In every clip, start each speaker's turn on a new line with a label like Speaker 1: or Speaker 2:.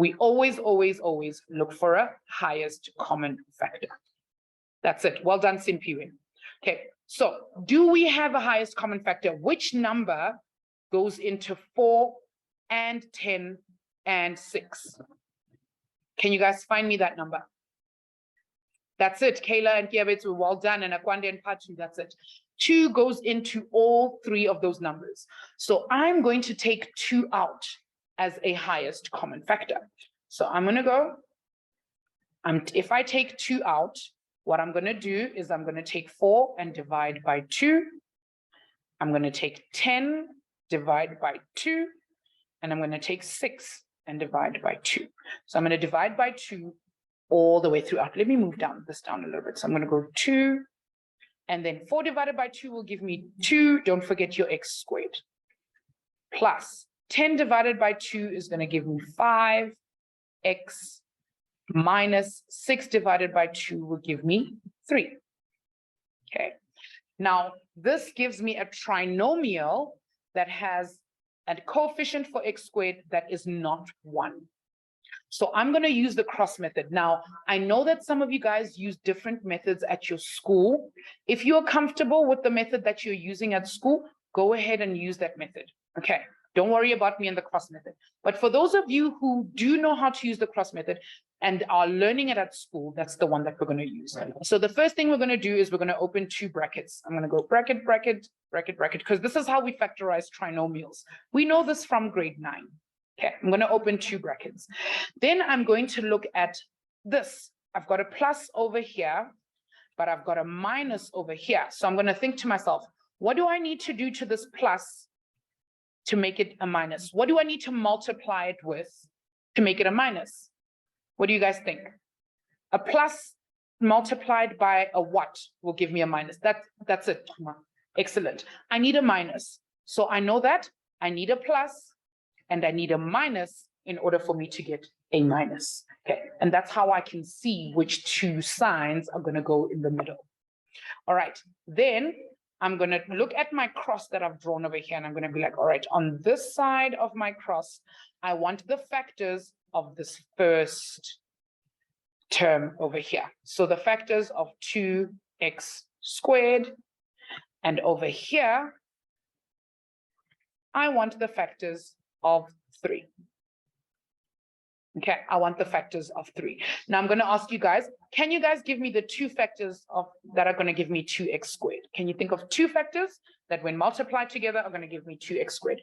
Speaker 1: We always look for a highest common factor. That's it. Well done, Simpiwe. Okay, so do we have a highest common factor? Which number goes into 4 and 10 and 6? Can you guys find me that number? That's it. Kayla and Kiabetsu, well done. And Akwande and Pachu, that's it. 2 goes into all 3 of those numbers. So I'm going to take 2 out as a highest common factor. So I'm going to go, if I take 2 out, what I'm going to do is I'm going to take 4 and divide by 2. I'm going to take 10, divide by 2, and I'm going to take 6 and divide by 2. So I'm going to divide by 2 all the way throughout. Let me move this down a little bit. So I'm going to go 2, and then 4 divided by 2 will give me 2. Don't forget your x squared. Plus 10 divided by 2 is going to give me 5x, minus 6 divided by 2 will give me 3. Okay. Now, this gives me a trinomial that has a coefficient for x squared that is not 1. So I'm going to use the cross method. Now, I know that some of you guys use different methods at your school. If you're comfortable with the method that you're using at school, go ahead and use that method. Okay. Don't worry about me and the cross method. But for those of you who do know how to use the cross method and are learning it at school, that's the one that we're going to use. So the first thing we're going to do is we're going to open 2 brackets. I'm going to go bracket, bracket, bracket, bracket, because this is how we factorize trinomials. We know this from grade 9. Okay, I'm going to open 2 brackets. Then I'm going to look at this. I've got a plus over here, but I've got a minus over here. So I'm going to think to myself, what do I need to do to this plus to make it a minus? What do I need to multiply it with to make it a minus? What do you guys think? A plus multiplied by a what will give me a minus? That's it. Excellent. I need a minus. So I know that I need a plus and I need a minus in order for me to get a minus. Okay, and that's how I can see which 2 signs are going to go in the middle. All right, then I'm going to look at my cross that I've drawn over here, and I'm going to be like, all right, on this side of my cross, I want the factors of this first term over here. So the factors of 2x squared, and over here, I want the factors of 3. Okay, I want the factors of 3. Now I'm going to ask you guys, can you guys give me the 2 factors that are going to give me 2x squared? Can you think of 2 factors that when multiplied together are going to give me 2x squared?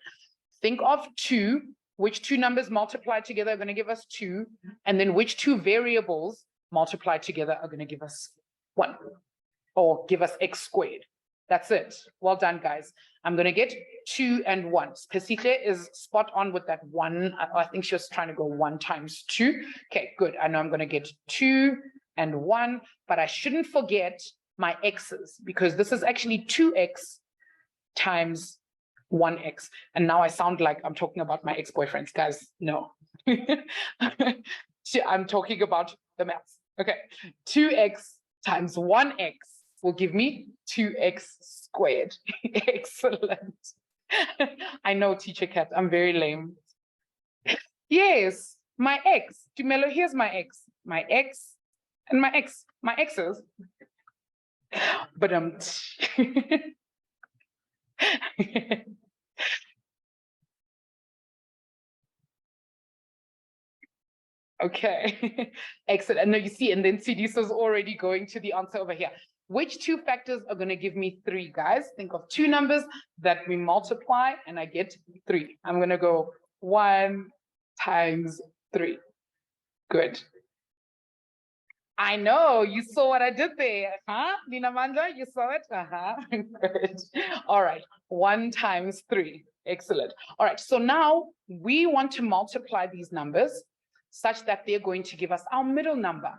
Speaker 1: Think of 2, which 2 numbers multiplied together are going to give us 2, and then which 2 variables multiplied together are going to give us 1, or give us x squared. That's it. Well done, guys. I'm going to get 2 and 1. Pesile is spot on with that 1. I think she was trying to go 1 times 2. Okay, good. I know I'm going to get 2 and 1, but I shouldn't forget my x's, because this is actually 2x times 1x. And now I sound like I'm talking about my ex-boyfriends, guys. No. I'm talking about the maths. Okay, 2x times 1x will give me 2x squared. Excellent. I know, Teacher Kat, I'm very lame. Yes, my x. Tumelo, here's my x. My x and my x. My x's. But okay. Excellent. And now you see, and then Sidiso's already going to the answer over here. Which 2 factors are going to give me 3, guys? Think of 2 numbers that we multiply and I get 3. I'm going to go 1 times 3. Good. I know, you saw what I did there. Huh? Nina Manda, you saw it? Good. All right, 1 times 3. Excellent. All right, so now we want to multiply these numbers such that they're going to give us our middle number,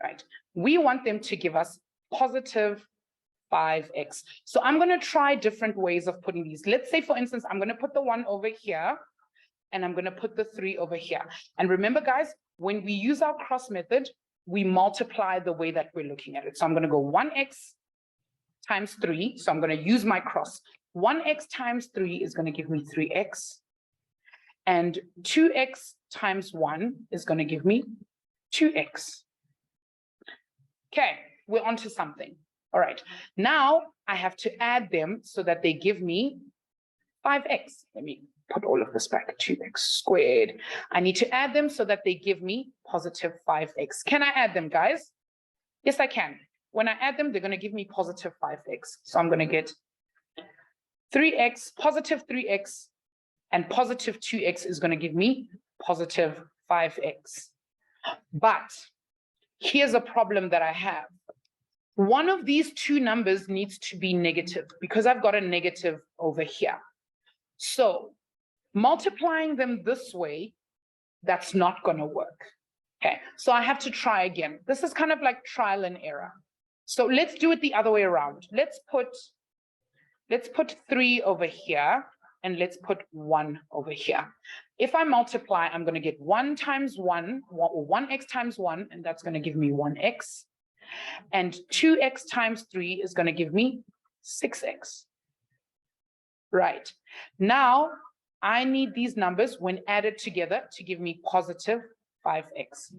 Speaker 1: right? We want them to give us positive 5x. So I'm going to try different ways of putting these. Let's say, for instance, I'm going to put the 1 over here, and I'm going to put the 3 over here. And remember, guys, when we use our cross method, we multiply the way that we're looking at it. So I'm going to go 1x times 3. So I'm going to use my cross. 1x times 3 is going to give me 3x. And 2x times 1 is going to give me 2x. Okay, we're onto something. All right, now I have to add them so that they give me 5x. Let me put all of this back, 2x squared. I need to add them so that they give me positive 5x. Can I add them, guys? Yes, I can. When I add them, they're going to give me positive 5x. So I'm going to get 3x, positive 3x, and positive 2x is going to give me positive 5x. But here's a problem that I have. One of these two numbers needs to be negative because I've got a negative over here. So multiplying them this way, that's not going to work. Okay, so I have to try again. This is kind of like trial and error. So let's do it the other way around. Let's put 3 over here and let's put 1 over here. If I multiply, I'm going to get 1 times 1, or 1x times 1, and that's going to give me 1x. And 2x times 3 is going to give me 6x. Right. Now, I need these numbers when added together to give me positive 5x.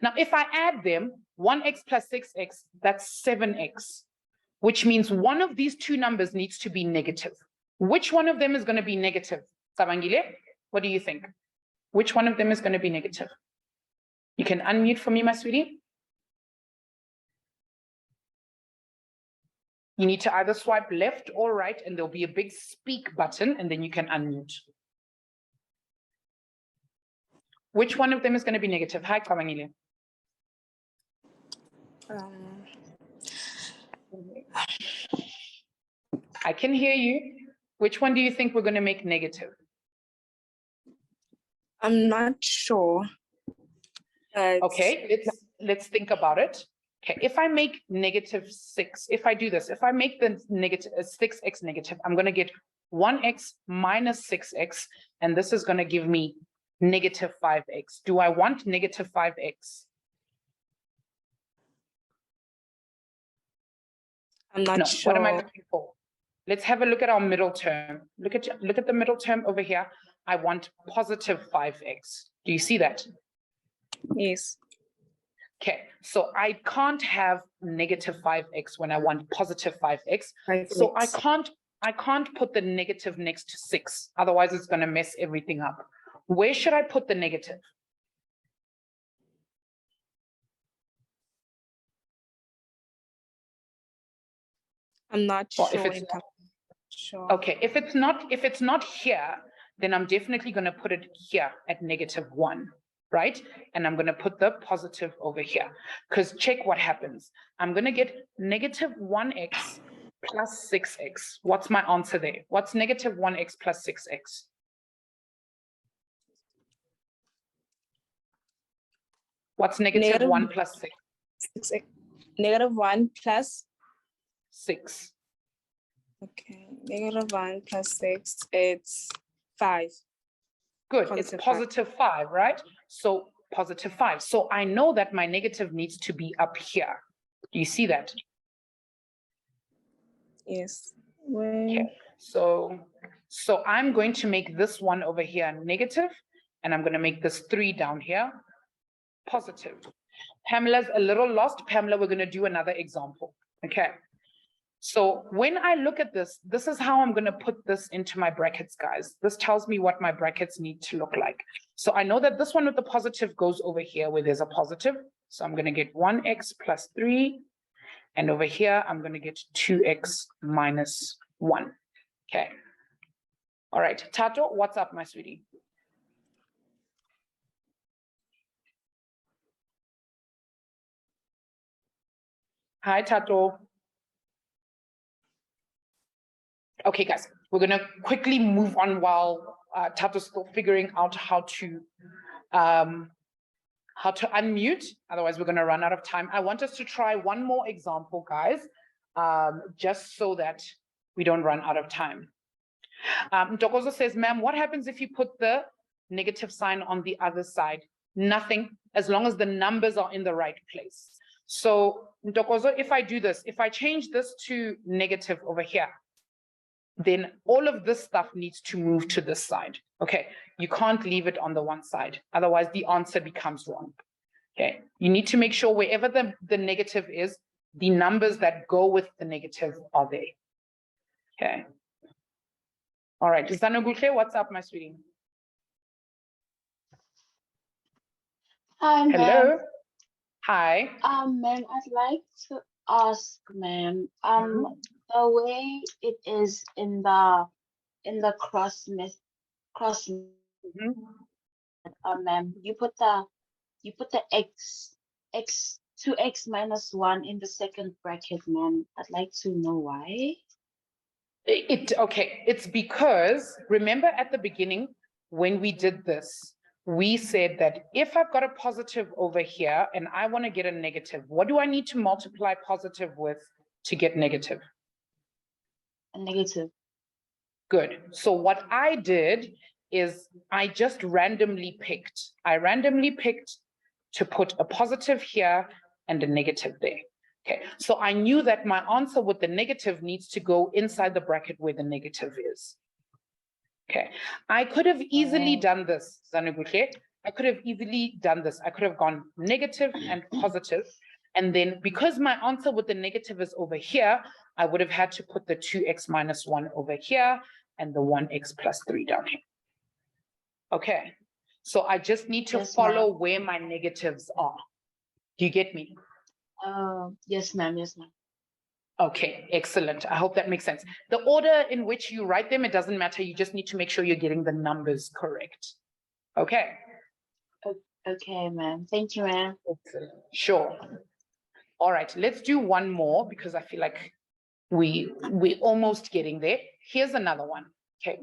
Speaker 1: Now, if I add them, 1x plus 6x, that's 7x, which means one of these two numbers needs to be negative. Which one of them is going to be negative? Sabangile, what do you think? Which one of them is going to be negative? You can unmute for me, my sweetie. You need to either swipe left or right, and there'll be a big speak button, and then you can unmute. Which one of them is going to be negative? Hi, Kabangile. I can hear you. Which one do you think we're going to make negative?
Speaker 2: I'm not sure.
Speaker 1: Okay, let's think about it. Okay, if I make negative 6, if I do this, if I make the negative 6x negative, I'm going to get 1x minus 6x, and this is going to give me negative 5x. Do I want negative 5x?
Speaker 2: I'm not sure.
Speaker 1: What am I looking for? Let's have a look at our middle term. Look at the middle term over here. I want positive 5x. Do you see that?
Speaker 2: Yes.
Speaker 1: Okay, so I can't have negative 5x when I want positive 5x. So I can't put the negative next to 6. Otherwise, it's going to mess everything up. Where should I put the negative?
Speaker 2: I'm not
Speaker 1: Well,
Speaker 2: sure.
Speaker 1: Okay, if it's not here, then I'm definitely going to put it here at negative 1. Right? And I'm going to put the positive over here, because check what happens. I'm going to get negative 1x plus 6x. What's my answer there? What's negative 1x plus 6x? What's negative 1 plus 6?
Speaker 2: Negative 1 plus
Speaker 1: 6.
Speaker 2: Okay, negative 1 plus 6, it's 5.
Speaker 1: Good, it's positive 5, right? So positive 5. So I know that my negative needs to be up here. Do you see that?
Speaker 2: Yes.
Speaker 1: Okay. So I'm going to make this one over here negative, and I'm going to make this 3 down here positive. Pamela's a little lost. Pamela, we're going to do another example. Okay. So when I look at this, this is how I'm going to put this into my brackets, guys. This tells me what my brackets need to look like. So I know that this one with the positive goes over here where there's a positive. So I'm going to get 1x plus 3. And over here, I'm going to get 2x minus 1. Okay. All right. Tato, what's up, my sweetie? Hi, Tato. Okay, guys, we're going to quickly move on while Tato's still figuring out how to unmute. Otherwise, we're going to run out of time. I want us to try one more example, guys, just so that we don't run out of time. Ntokozo says, ma'am, what happens if you put the negative sign on the other side? Nothing, as long as the numbers are in the right place. So, Ntokozo, if I do this, if I change this to negative over here, then all of this stuff needs to move to this side. Okay, You can't leave it on the one side. Otherwise, the answer becomes wrong. Okay. You need to make sure wherever the negative is, the numbers that go with the negative are there. Okay. All right. Zanogule, what's up, my sweetie?
Speaker 3: Hi,
Speaker 1: Hello.
Speaker 3: ma'am.
Speaker 1: Hi.
Speaker 3: Ma'am, I'd like to ask, ma'am, the way it is in the cross,
Speaker 1: Mhm.
Speaker 3: ma'am, you put the x 2x minus 1 in the second bracket, ma'am. I'd like to know why.
Speaker 1: Okay, it's because remember at the beginning when we did this, we said that if I've got a positive over here and I want to get a negative, what do I need to multiply positive with to get negative?
Speaker 3: A negative.
Speaker 1: Good. So what I did is I just randomly picked. I randomly picked to put a positive here and a negative there. Okay, so I knew that my answer with the negative needs to go inside the bracket where the negative is. Okay, I could have easily done this, Zanugule. I could have easily done this. I could have gone negative and positive. And then because my answer with the negative is over here, I would have had to put the 2x minus 1 over here and the 1x plus 3 down here. Okay, so I just need to follow where my negatives are. Do you get me?
Speaker 3: Yes, ma'am. Yes, ma'am.
Speaker 1: Okay, excellent. I hope that makes sense. The order in which you write them, it doesn't matter. You just need to make sure you're getting the numbers correct. Okay.
Speaker 3: Okay, ma'am. Thank you, ma'am.
Speaker 1: Excellent. Sure. All right, let's do one more because I feel like we're almost getting there. Here's another one. Okay,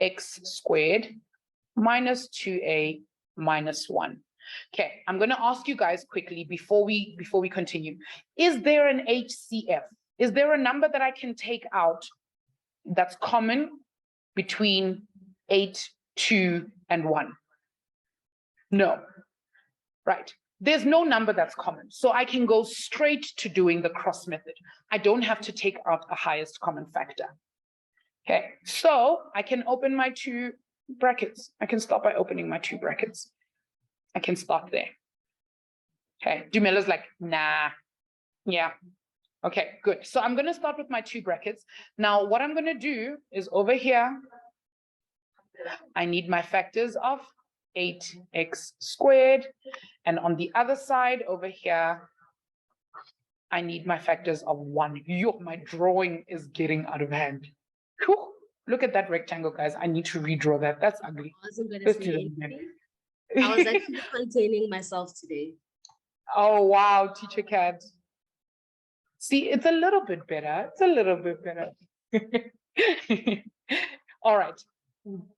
Speaker 1: 8x squared minus 2a minus 1. Okay, I'm going to ask you guys quickly before we continue. Is there an HCF? Is there a number that I can take out that's common between 8, 2, and 1? No. Right. There's no number that's common. So I can go straight to doing the cross method. I don't have to take out a highest common factor. Okay, so I can open my 2 brackets. I can start by opening my 2 brackets. I can start there. Okay, Dumella's like, nah, yeah. Okay, good. So I'm going to start with my 2 brackets. Now, what I'm going to do is over here, I need my factors of 8x squared. And on the other side over here, I need my factors of 1. Yo, my drawing is getting out of hand. Whew. Look at that rectangle, guys. I need to redraw that. That's ugly.
Speaker 4: I wasn't going to say anything. I was actually containing myself today.
Speaker 1: Oh, wow, teacher cat. See, it's a little bit better. It's a little bit better. All right.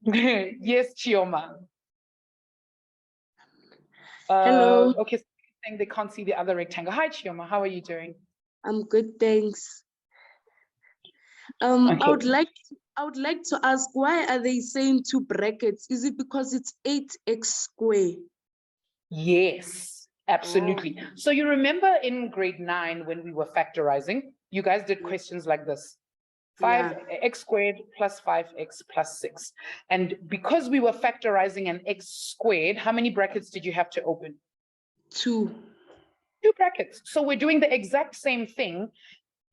Speaker 1: Yes, Chioma.
Speaker 5: Hello.
Speaker 1: Okay, so saying they can't see the other rectangle. Hi, Chioma. How are you doing?
Speaker 5: I'm good, thanks.
Speaker 1: Okay.
Speaker 5: I would like to ask, why are they saying 2 brackets? Is it because it's 8x squared?
Speaker 1: Yes, absolutely. So you remember in grade 9 when we were factorizing, you guys did questions like this. 5x squared plus 5x plus 6. And because we were factorizing an x squared, how many brackets did you have to open?
Speaker 5: 2.
Speaker 1: 2 brackets. So we're doing the exact same thing,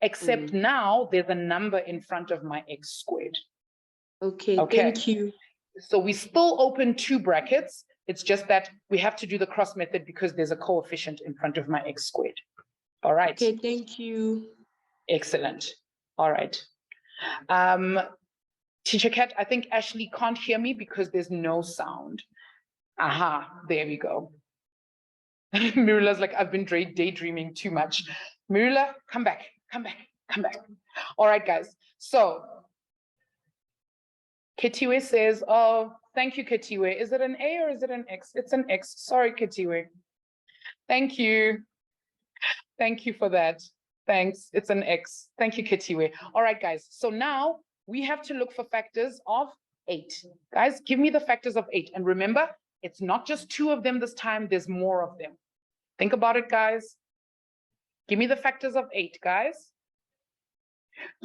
Speaker 1: except now there's a number in front of my x squared.
Speaker 5: Okay, thank you.
Speaker 1: So we still open 2 brackets. It's just that we have to do the cross method because there's a coefficient in front of my x squared. All right.
Speaker 5: Okay, thank you.
Speaker 1: Excellent. All right. Teacher Kat, I think Ashley can't hear me because there's no sound. Aha, there we go. Mirula's like, I've been daydreaming too much. Mirula, come back, come back, come back. All right, guys. So Ketiwe says, oh, thank you, Ketiwe. Is it an A or is it an X? It's an X. Sorry, Ketiwe. Thank you. Thank you for that. Thanks. It's an X. Thank you, Ketiwe. All right, guys. So now we have to look for factors of 8. Guys, give me the factors of 8. And remember, it's not just 2 of them this time. There's more of them. Think about it, guys. Give me the factors of 8, guys.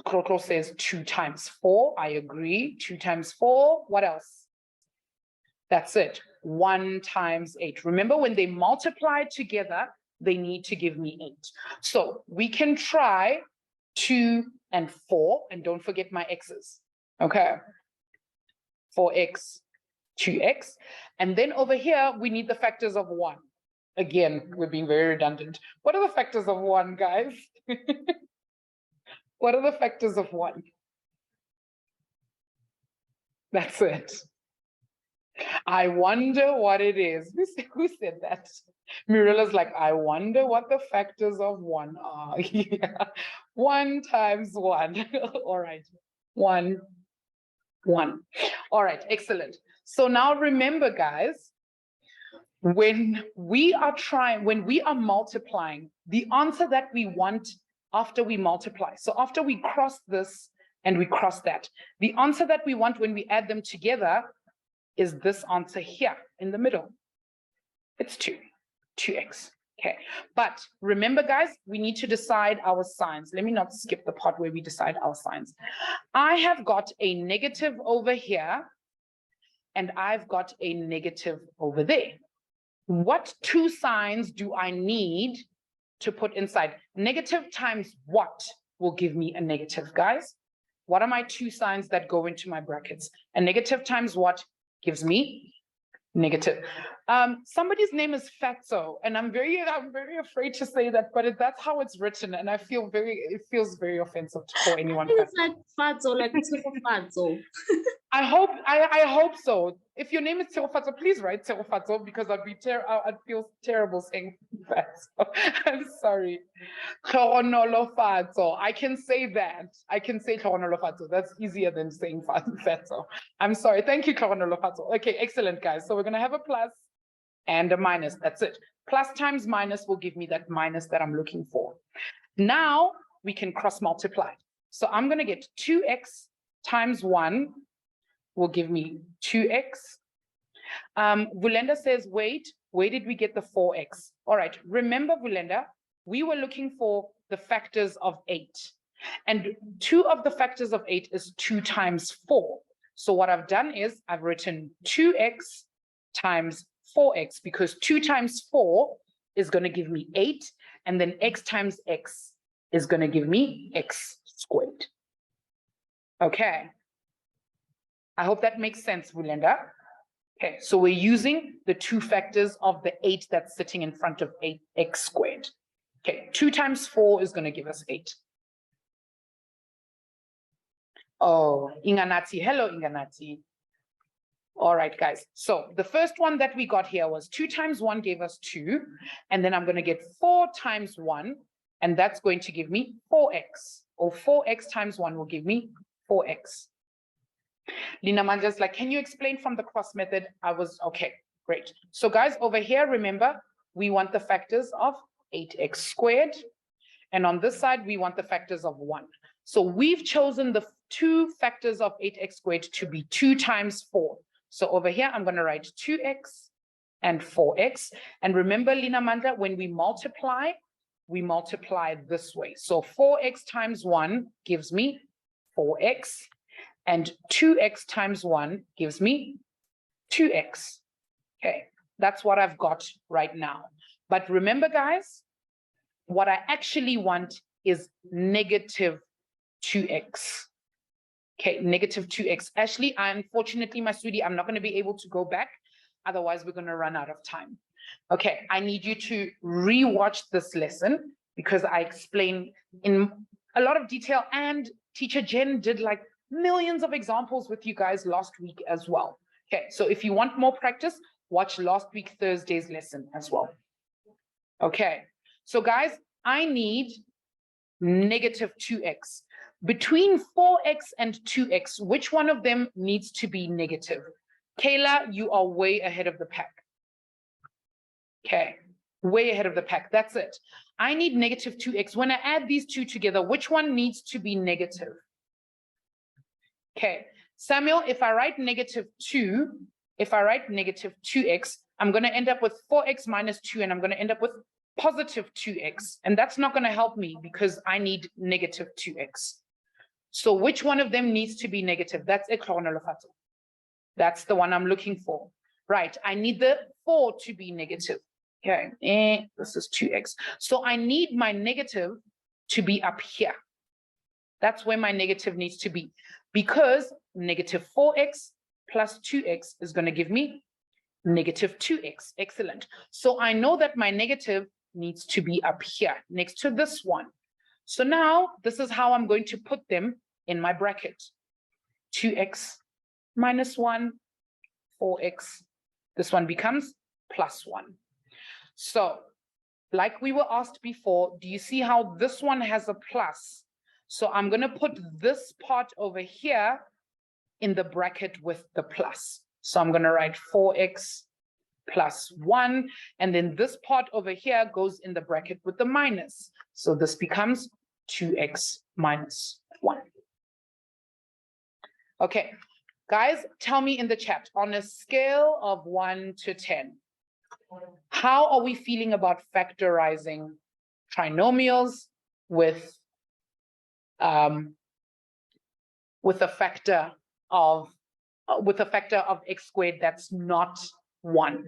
Speaker 1: Krokro says 2 times 4. I agree. 2 times 4. What else? That's it. 1 times 8. Remember, when they multiply together, they need to give me 8. So we can try 2 and 4, and don't forget my x's. Okay. 4x, 2x. And then over here, we need the factors of 1. Again, we're being very redundant. What are the factors of 1, guys? What are the factors of 1? That's it. I wonder what it is. Who said that? Mirilla's like, I wonder what the factors of 1 are. Yeah. 1 times 1. All right. 1, 1. All right, excellent. So now remember, guys, when we are multiplying, the answer that we want after we multiply, so after we cross this and we cross that, the answer that we want when we add them together is this answer here in the middle. It's 2x. Okay, but remember, guys, we need to decide our signs. Let me not skip the part where we decide our signs. I have got a negative over here, and I've got a negative over there. What 2 signs do I need to put inside? Negative times what will give me a negative, guys? What are my 2 signs that go into my brackets? A negative times what gives me negative? Somebody's name is Fatso, and I'm very afraid to say that, but that's how it's written, and it feels very offensive for anyone.
Speaker 4: It's like Fatso, like Fatso.
Speaker 1: I hope so. If your name is Fatso, please write Fatso, because I'd feel terrible saying Fatso. I'm sorry. Fatso. I can say that. I can say Fatso. That's easier than saying Fatso. I'm sorry. Thank you, Fatso. Okay, excellent, guys. So we're gonna have a plus and a minus. That's it. Plus times minus will give me that minus that I'm looking for. Now we can cross multiply. So I'm gonna get 2x times 1 will give me 2x. Vulenda says, wait, where did we get the 4x? All right, remember, Vulenda, we were looking for the factors of 8. And 2 of the factors of 8 is 2 times 4. So what I've done is I've written 2x times 4x, because 2 times 4 is going to give me 8, and then x times x is going to give me x squared. Okay. I hope that makes sense, Vulenda. Okay, so we're using the 2 factors of the 8 that's sitting in front of 8x squared. Okay, 2 times 4 is going to give us 8. Oh, Inganati. Hello, Inganati. All right, guys. So the first one that we got here was 2 times 1 gave us 2. And then I'm going to get 4 times 1. And that's going to give me 4x. Or 4x times 1 will give me 4x. Lina Manja's like, can you explain from the cross method? Okay, great. So guys, over here, remember, we want the factors of 8x squared. And on this side, we want the factors of 1. So we've chosen the 2 factors of 8x squared to be 2 times 4. So over here, I'm going to write 2x and 4x. And remember, Lina Manda, when we multiply this way. So 4x times 1 gives me 4x. And 2x times 1 gives me 2x. Okay, that's what I've got right now. But remember, guys, what I actually want is negative 2x. Okay, negative 2x. Ashley, unfortunately, my sweetie, I'm not going to be able to go back. Otherwise, we're going to run out of time. Okay, I need you to re-watch this lesson because I explain in a lot of detail, and teacher Jen did like millions of examples with you guys last week as well. Okay, so if you want more practice, watch last week Thursday's lesson as well. Okay, so guys, I need negative 2x. Between 4x and 2x, which one of them needs to be negative? Kayla, you are way ahead of the pack. Okay, way ahead of the pack. That's it. I need negative 2x. When I add these two together, which one needs to be negative? Okay, Samuel, if I write negative 2, if I write negative 2x, I'm going to end up with 4x minus 2, and I'm going to end up with positive 2x. And that's not going to help me because I need negative 2x. So which one of them needs to be negative? That's Ekronolofato. That's the one I'm looking for. Right, I need the 4 to be negative. Okay, this is 2x. So I need my negative to be up here. That's where my negative needs to be, because negative 4x plus 2x is going to give me negative 2x. Excellent. So I know that my negative needs to be up here next to this one. So now this is how I'm going to put them in my bracket. 2x minus 1, 4x. This one becomes plus 1. So like we were asked before, do you see how this one has a plus? So I'm going to put this part over here in the bracket with the plus. So I'm going to write 4x plus 1. And then this part over here goes in the bracket with the minus. So this becomes 2x minus 1. Okay, guys, tell me in the chat, on a scale of 1 to 10, how are we feeling about factorizing trinomials with a factor of x squared that's not 1?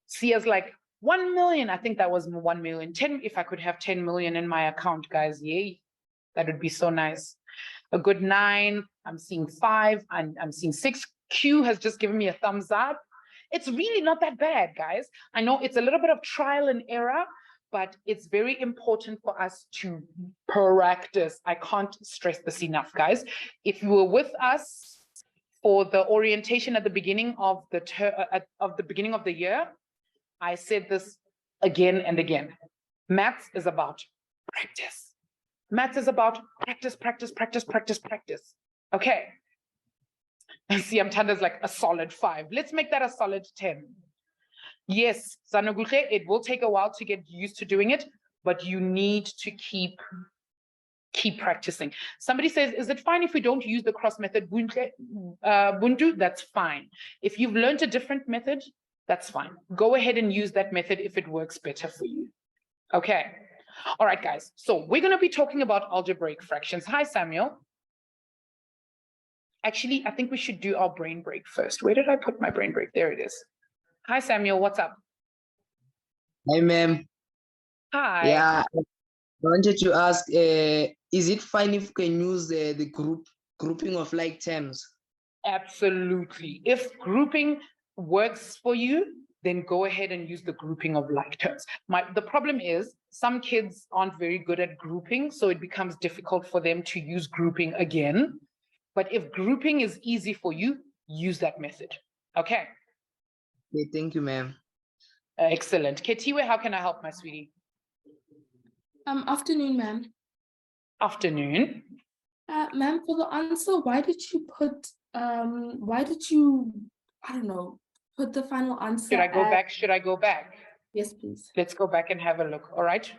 Speaker 1: See as like 1 million. I think that was 1 million. 10, if I could have 10 million in my account, guys, yay, that would be so nice. A good 9. I'm seeing 5. I'm seeing 6. Q has just given me a thumbs up. It's really not that bad, guys. I know it's a little bit of trial and error, but it's very important for us to practice. I can't stress this enough, guys. If you were with us for the orientation at the beginning of the year, I said this again and again. Maths is about practice. Maths is about practice, practice, practice, practice, practice. Okay. See, Amtanda's like a solid 5. Let's make that a solid 10. Yes, Sanoguche, it will take a while to get used to doing it, but you need to keep practicing. Somebody says, is it fine if we don't use the cross method, Buntu? That's fine. If you've learned a different method, that's fine. Go ahead and use that method if it works better for you. Okay. All right, guys. So we're going to be talking about algebraic fractions. Hi, Samuel. Actually, I think we should do our brain break first. Where did I put my brain break? There it is. Hi, Samuel. What's up?
Speaker 6: Hi, ma'am.
Speaker 1: Hi.
Speaker 6: Yeah, I wanted to ask, is it fine if we can use the grouping of like terms?
Speaker 1: Absolutely. If grouping works for you, then go ahead and use the grouping of like terms. The problem is some kids aren't very good at grouping, so it becomes difficult for them to use grouping again. But if grouping is easy for you, use that method. Okay.
Speaker 6: Okay, thank you, ma'am.
Speaker 1: Excellent. Ketiwe, how can I help, my sweetie?
Speaker 5: Afternoon, ma'am.
Speaker 1: Afternoon.
Speaker 5: Ma'am, for the answer, why did you, I don't know, put the final answer?
Speaker 1: Should I go back? Should I go back?
Speaker 5: Yes, please.
Speaker 1: Let's go back and have a look. All right.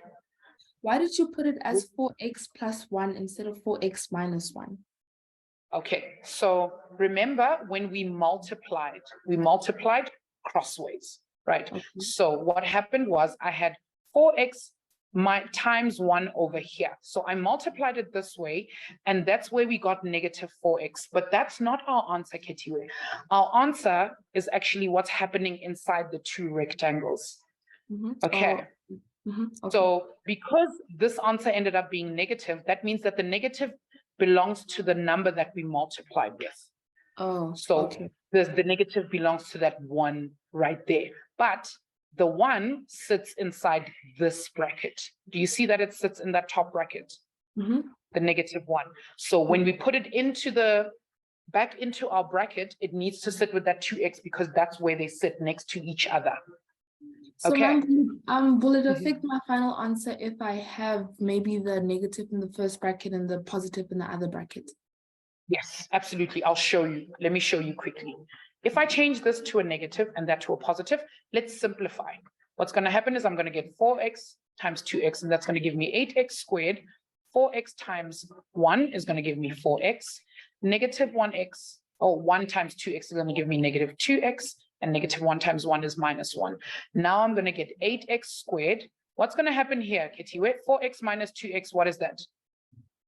Speaker 5: Why did you put it as 4x plus 1 instead of 4x minus 1?
Speaker 1: Okay, so remember when we multiplied crossways, right?
Speaker 5: Okay.
Speaker 1: So what happened was I had 4x times 1 over here. So I multiplied it this way, and that's where we got negative 4x. But that's not our answer, Ketiwe. Our answer is actually what's happening inside the two rectangles. Okay.
Speaker 5: Okay.
Speaker 1: So because this answer ended up being negative, that means that the negative belongs to the number that we multiplied with.
Speaker 5: Oh,
Speaker 1: so
Speaker 5: okay.
Speaker 1: the negative belongs to that 1 right there. But the 1 sits inside this bracket. Do you see that it sits in that top bracket? The negative 1. So when we put it back into our bracket, it needs to sit with that 2x because that's where they sit next to each other.
Speaker 5: So
Speaker 1: Okay.
Speaker 5: Will it affect my final answer if I have maybe the negative in the first bracket and the positive in the other bracket?
Speaker 1: Yes, absolutely. I'll show you. Let me show you quickly. If I change this to a negative and that to a positive, let's simplify. What's going to happen is I'm going to get 4x times 2x, and that's going to give me 8x squared. 4x times 1 is going to give me 4x. Negative 1x, or 1 times 2x is going to give me negative 2x. And negative 1 times 1 is minus 1. Now I'm going to get 8x squared. What's going to happen here, Ketiwe? 4x minus 2x, what is that?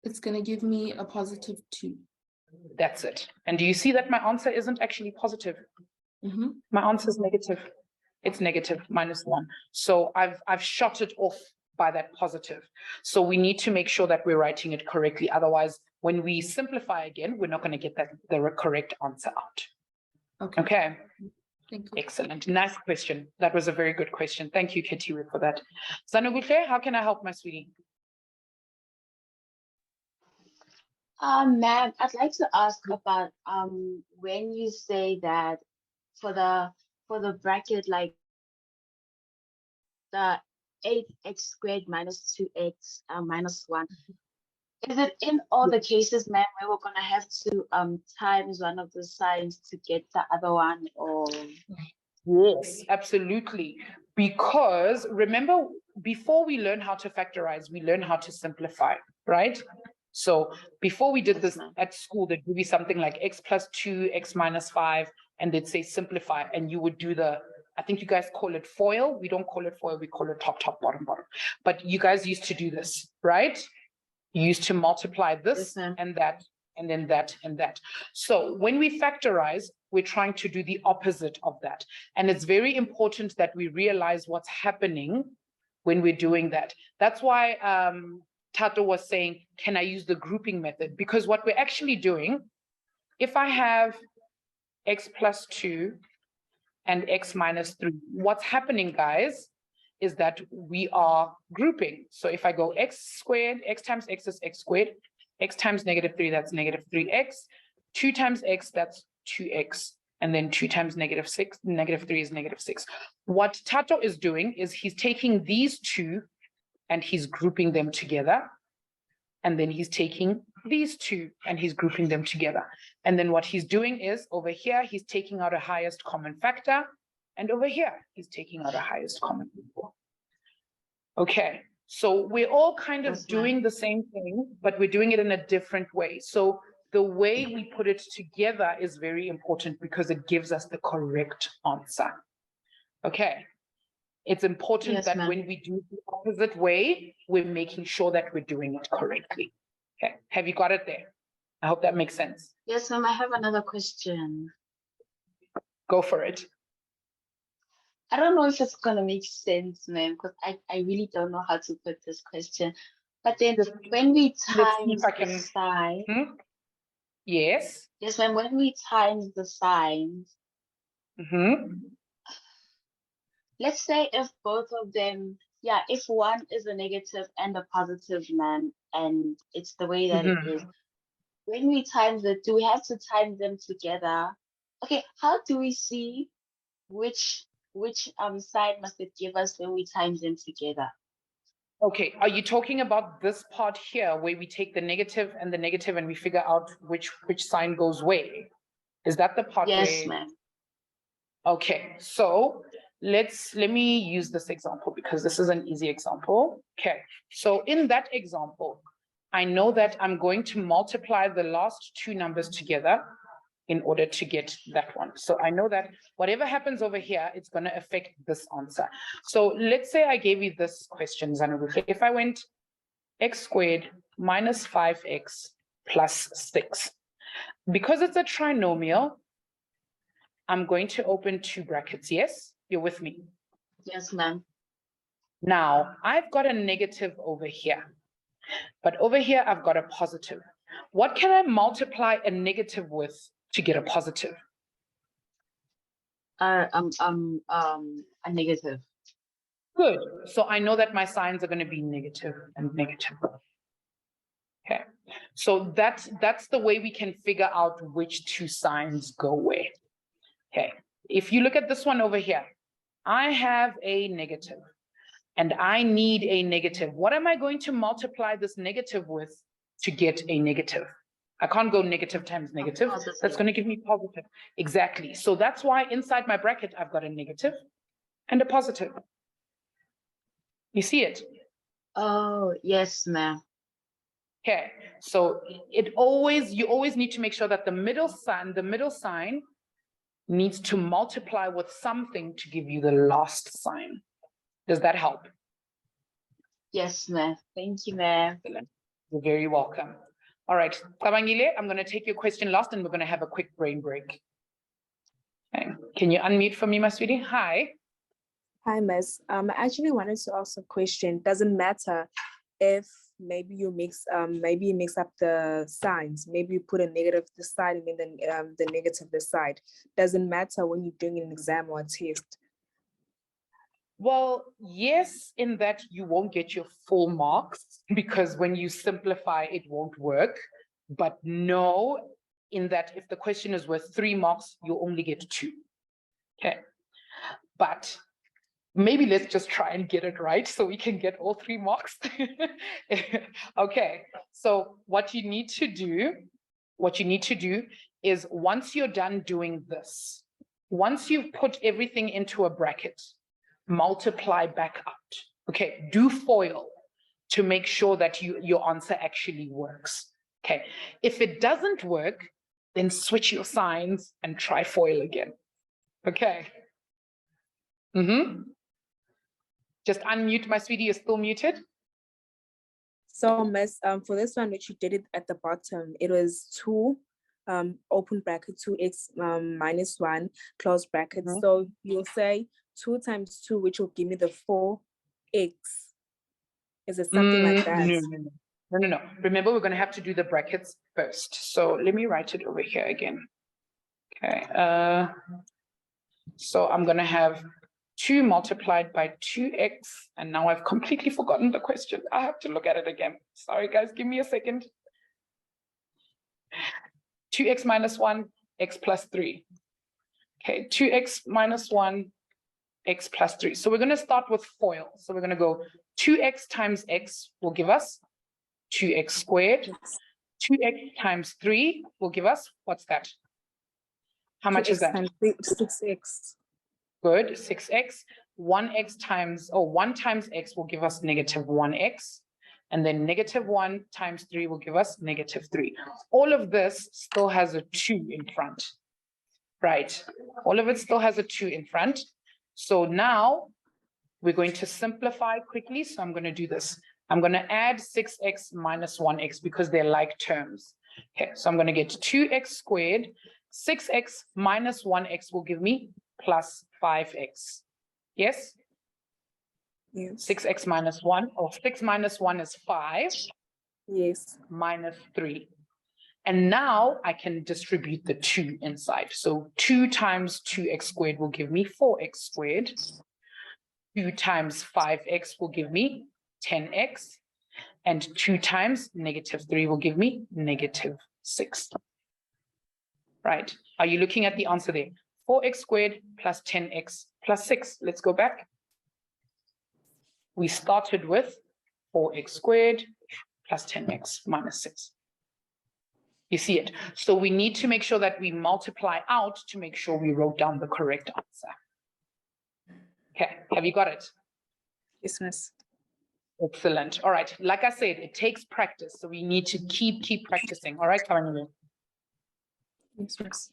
Speaker 5: It's going to give me a positive 2.
Speaker 1: That's it. And do you see that my answer isn't actually positive? My answer is negative. It's negative -1. So I've shot it off by that positive. So we need to make sure that we're writing it correctly. Otherwise, when we simplify again, we're not going to get the correct answer out. Okay.
Speaker 4: Thank you.
Speaker 1: Excellent. Nice question. That was a very good question. Thank you, Ketiwe, for that. Zanuguhle, how can I help my sweetie?
Speaker 3: Ma'am, I'd like to ask about when you say that for the bracket, like the 8x squared minus 2x minus 1. Is it in all the cases, ma'am, where we're gonna have to times one of the signs to get the other one, or?
Speaker 1: Yes, absolutely. Because remember, before we learn how to factorize, we learn how to simplify, right? So before we did
Speaker 3: Yes,
Speaker 1: this
Speaker 3: ma'am.
Speaker 1: at school, they'd give you something like x plus 2, x minus 5, and they'd say simplify, and you would do I think you guys call it FOIL. We don't call it FOIL, we call it top, top, bottom, bottom. But you guys used to do this, right? You used to multiply this
Speaker 3: Yes, ma'am.
Speaker 1: and that, and then that and that. So when we factorize, we're trying to do the opposite of that. And it's very important that we realize what's happening when we're doing that. That's why Tato was saying, can I use the grouping method? Because what we're actually doing, if I have x plus 2 and x minus 3, what's happening, guys, is that we are grouping. So if I go x squared, x times x is x squared, x times -3, that's -3x, 2 times x, that's 2x, and then 2 times -6, -3 is -6. What Tato is doing is he's taking these two and he's grouping them together. And then he's taking these two and he's grouping them together. And then what he's doing is over here, he's taking out a highest common factor. And over here, he's taking out a highest common equal. Okay, so we're all kind of
Speaker 3: Yes, ma'am.
Speaker 1: doing the same thing, but we're doing it in a different way. So the way we put it together is very important because it gives us the correct answer. Okay, it's important
Speaker 3: Yes,
Speaker 1: that
Speaker 3: ma'am.
Speaker 1: when we do the opposite way, we're making sure that we're doing it correctly. Okay, have you got it there? I hope that makes sense.
Speaker 3: Yes, ma'am, I have another question.
Speaker 1: Go for it.
Speaker 3: I don't know if it's gonna make sense, ma'am, because I really don't know how to put this question. But then when we
Speaker 1: Let's see
Speaker 3: times
Speaker 1: if I
Speaker 3: the
Speaker 1: can.
Speaker 3: sign,
Speaker 1: Yes.
Speaker 3: yes, ma'am, when we times the signs, let's say if both of them, yeah, if one is a negative and a positive, ma'am, and it's the way that it is. When we times it, do we have to time them together? Okay, how do we see which side must it give us when we time them together?
Speaker 1: Okay, are you talking about this part here where we take the negative and we figure out which sign goes where? Is that the part
Speaker 3: Yes,
Speaker 1: where?
Speaker 3: ma'am.
Speaker 1: Okay, so let me use this example because this is an easy example. Okay, so in that example, I know that I'm going to multiply the last two numbers together in order to get that one. So I know that whatever happens over here, it's going to affect this answer. So let's say I gave you this question, Zanuguhle. If I went x squared minus 5x plus 6, because it's a trinomial, I'm going to open two brackets. Yes, you're with me.
Speaker 3: Yes, ma'am.
Speaker 1: Now I've got a negative over here, but over here I've got a positive. What can I multiply a negative with to get a positive?
Speaker 3: A negative.
Speaker 1: Good. So I know that my signs are going to be negative and negative. Okay. So that's the way we can figure out which two signs go where. Okay. If you look at this one over here, I have a negative and I need a negative. What am I going to multiply this negative with to get a negative? I can't go negative times negative. That's going to give me positive. Exactly. So that's why inside my bracket, I've got a negative and a positive. You see it?
Speaker 3: Oh, yes, ma'am.
Speaker 1: Okay. So you always need to make sure that the middle sign needs to multiply with something to give you the last sign. Does that help?
Speaker 3: Yes, ma'am. Thank you, ma'am.
Speaker 1: You're very welcome. All right, Tabangile, I'm going to take your question last and we're going to have a quick brain break. Okay. Can you unmute for me, my sweetie? Hi.
Speaker 2: Hi, Miss. I actually wanted to ask a question. Doesn't matter if maybe you mix up the signs. Maybe you put a negative this side and then the negative this side. Doesn't matter when you're doing an exam or a test.
Speaker 1: Well, yes, in that you won't get your full marks because when you simplify, it won't work. But no, in that if the question is worth 3 marks, you only get 2. Okay. But maybe let's just try and get it right so we can get all 3 marks. Okay. So what you need to do is once you're done doing this, once you've put everything into a bracket, multiply back out. Okay, do FOIL to make sure that your answer actually works. Okay, if it doesn't work, then switch your signs and try FOIL again. Okay. Just unmute, my sweetie, you're still muted.
Speaker 2: So, Miss, for this one, which you did it at the bottom, it was 2 open bracket 2x minus 1 close bracket. So you'll say 2 times 2, which will give me the 4x. Is it something like that?
Speaker 1: No. Remember, we're going to have to do the brackets first. So let me write it over here again. Okay. So I'm going to have 2 multiplied by 2x. And now I've completely forgotten the question. I have to look at it again. Sorry, guys. Give me a second. 2x minus 1, x plus 3. Okay, 2x minus 1, x plus 3. So we're going to start with FOIL. So we're going to go 2x times x will give us 2x squared. 2x times 3 will give us, what's that? How much is that?
Speaker 2: 6x.
Speaker 1: Good, 6x. 1x times, 1 times x will give us negative 1x. And then negative 1 times 3 will give us negative 3. All of this still has a 2 in front, right? All of it still has a 2 in front. So now we're going to simplify quickly. So I'm going to do this. I'm going to add 6x minus 1x because they're like terms. Okay, so I'm going to get 2x squared. 6x minus 1x will give me plus 5x. Yes?
Speaker 2: Yes.
Speaker 1: 6x minus 1, or 6 minus 1 is 5.
Speaker 2: Yes.
Speaker 1: Minus 3. And now I can distribute the 2 inside. So 2 times 2x squared will give me 4x squared. 2 times 5x will give me 10x. And 2 times negative 3 will give me negative 6. Right. Are you looking at the answer there? 4x squared plus 10x plus 6. Let's go back. We started with 4x squared plus 10x minus 6. You see it? So we need to make sure that we multiply out to make sure we wrote down the correct answer. Okay, have you got it?
Speaker 2: Yes, Miss.
Speaker 1: Excellent. All right. Like I said, it takes practice. So we need to keep practicing. All right, Karen.
Speaker 2: Yes, Miss.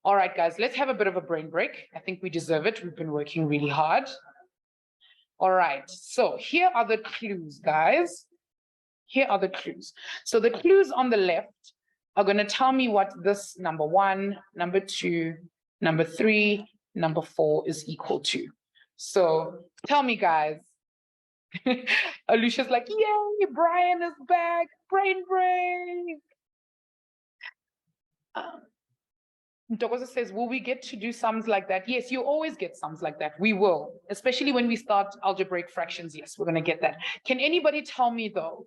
Speaker 1: All right, guys, let's have a bit of a brain break. I think we deserve it. We've been working really hard. All right, so here are the clues, guys. Here are the clues. So the clues on the left are going to tell me what this number 1, number 2, number 3, number 4 is equal to. So tell me, guys. Alicia's like, yay, Brian is back. Brain break. Dogoza says, will we get to do sums like that? Yes, you always get sums like that. We will, especially when we start algebraic fractions. Yes, we're going to get that. Can anybody tell me, though,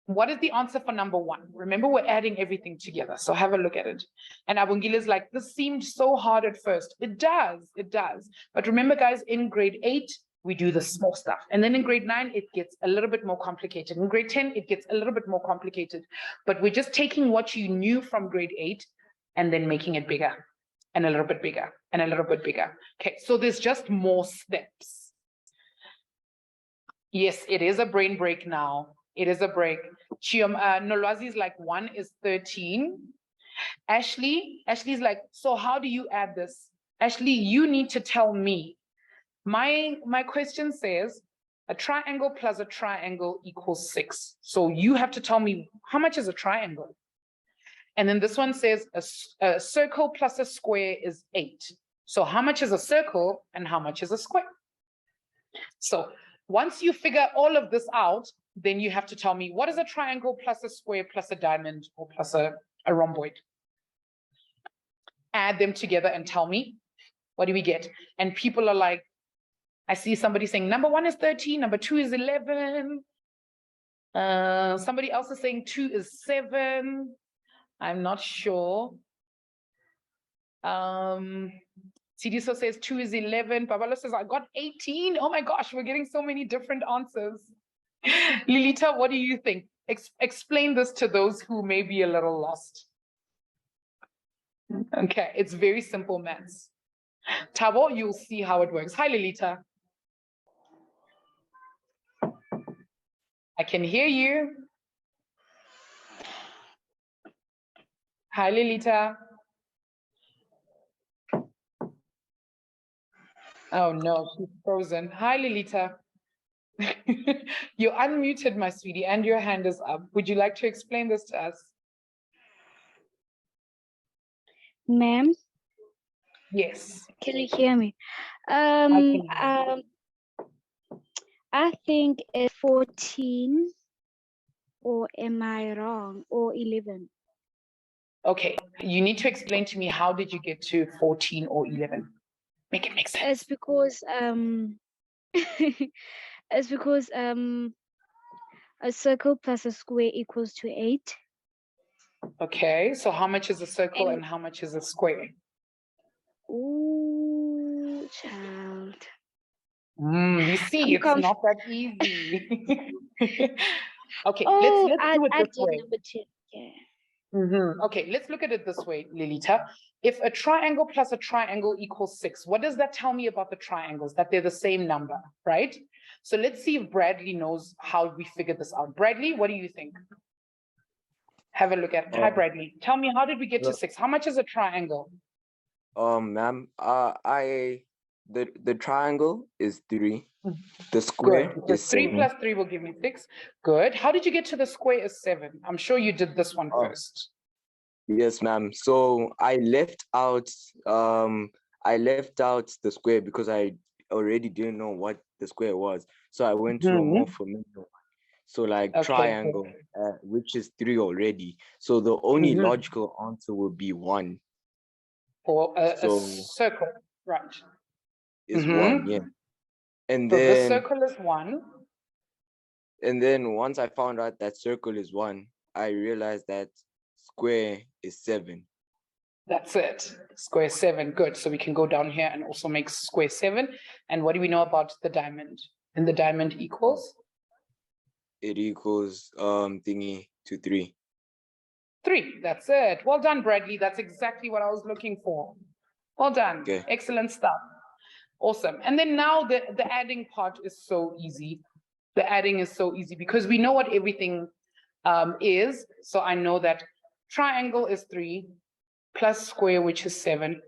Speaker 1: what is the answer for number 1? Remember, we're adding everything together. So have a look at it. And Abungila's like, this seemed so hard at first. It does. It does. But remember, guys, in grade 8, we do the small stuff. And then in grade 9, it gets a little bit more complicated. In grade 10, it gets a little bit more complicated. But we're just taking what you knew from grade 8 and then making it bigger and a little bit bigger and a little bit bigger. Okay, so there's just more steps. Yes, it is a brain break now. It is a break. Nolwazi is like 1 is 13. Ashley's like, so how do you add this? Ashley, you need to tell me. My question says a triangle plus a triangle equals 6. So you have to tell me how much is a triangle? And then this one says a circle plus a square is 8. So how much is a circle and how much is a square? So once you figure all of this out, then you have to tell me what is a triangle plus a square plus a diamond or plus a rhomboid. Add them together and tell me, what do we get? And people are like, I see somebody saying number 1 is 13, number 2 is 11. Somebody else is saying 2 is 7. I'm not sure. Sidiso says 2 is 11. Babalo says, I got 18. Oh my gosh, we're getting so many different answers. Lilita, what do you think? Explain this to those who may be a little lost. Okay, it's very simple maths. Tabo, you'll see how it works. Hi, Lilita. I can hear you. Hi, Lilita. Oh no, she's frozen. Hi, Lilita. You're unmuted, my sweetie, and your hand is up. Would you like to explain this to us?
Speaker 7: Ma'am,
Speaker 1: Yes.
Speaker 7: can you hear me?
Speaker 1: can
Speaker 7: I think it's 14, or am I wrong? Or 11?
Speaker 1: Okay, you need to explain to me, how did you get to 14 or 11? Make it make sense.
Speaker 7: It's because it's because a circle plus a square equals to 8.
Speaker 1: Okay, so how much is a circle
Speaker 7: And-
Speaker 1: and how much is a square?
Speaker 7: Ooh, child.
Speaker 1: You see,
Speaker 7: I'm
Speaker 1: it's not that easy. Okay,
Speaker 7: Oh,
Speaker 1: let's
Speaker 7: I
Speaker 1: do it this
Speaker 7: did
Speaker 1: way.
Speaker 7: number 2. Yeah.
Speaker 1: Okay, let's look at it this way, Lilita. If a triangle plus a triangle equals 6, what does that tell me about the triangles? That they're the same number, right? So let's see if Bradley knows how we figured this out. Bradley, what do you think? Have a look at. Hi, Bradley. Tell me, how did we get to 6? How much is a triangle?
Speaker 8: Ma'am, the triangle is 3. The square
Speaker 1: Good.
Speaker 8: is
Speaker 1: 3
Speaker 8: 7.
Speaker 1: plus 3 will give me 6. Good. How did you get to the square is 7? I'm sure you did this one
Speaker 8: Oh.
Speaker 1: first.
Speaker 8: Yes, ma'am. So I left out the square because I already didn't know what the square was. So I went to a more familiar one. So like
Speaker 1: Okay,
Speaker 8: triangle, which is 3 already. So the only logical answer will be 1.
Speaker 1: For a
Speaker 8: So
Speaker 1: circle, right?
Speaker 8: is 1, yeah. And
Speaker 1: So this
Speaker 8: then
Speaker 1: circle is 1.
Speaker 8: Once I found out that circle is 1, I realized that square is 7.
Speaker 1: That's it. Square 7. Good. So we can go down here and also make square 7. And what do we know about the diamond? And the diamond equals?
Speaker 8: It equals thingy to 3.
Speaker 1: 3. That's it. Well done, Bradley. That's exactly what I was looking for. Well done.
Speaker 8: Okay.
Speaker 1: Excellent stuff. Awesome. And then now the adding part is so easy. The adding is so easy because we know what everything is. So I know that triangle is 3 plus square, which is 7,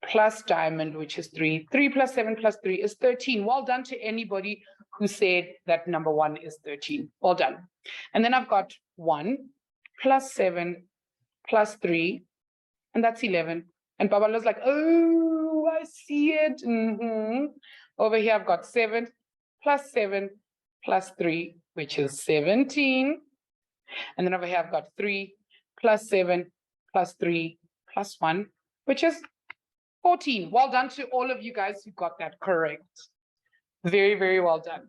Speaker 1: plus diamond, which is 3. 3 plus 7 plus 3 is 13. Well done to anybody who said that number 1 is 13. Well done. And then I've got 1 plus 7 plus 3, and that's 11. And Babala's like, oh, I see it. Over here, I've got 7 plus 7 plus 3, which is 17. And then over here, I've got 3 plus 7 plus 3 plus 1, which is 14. Well done to all of you guys who got that correct. Very, very well done.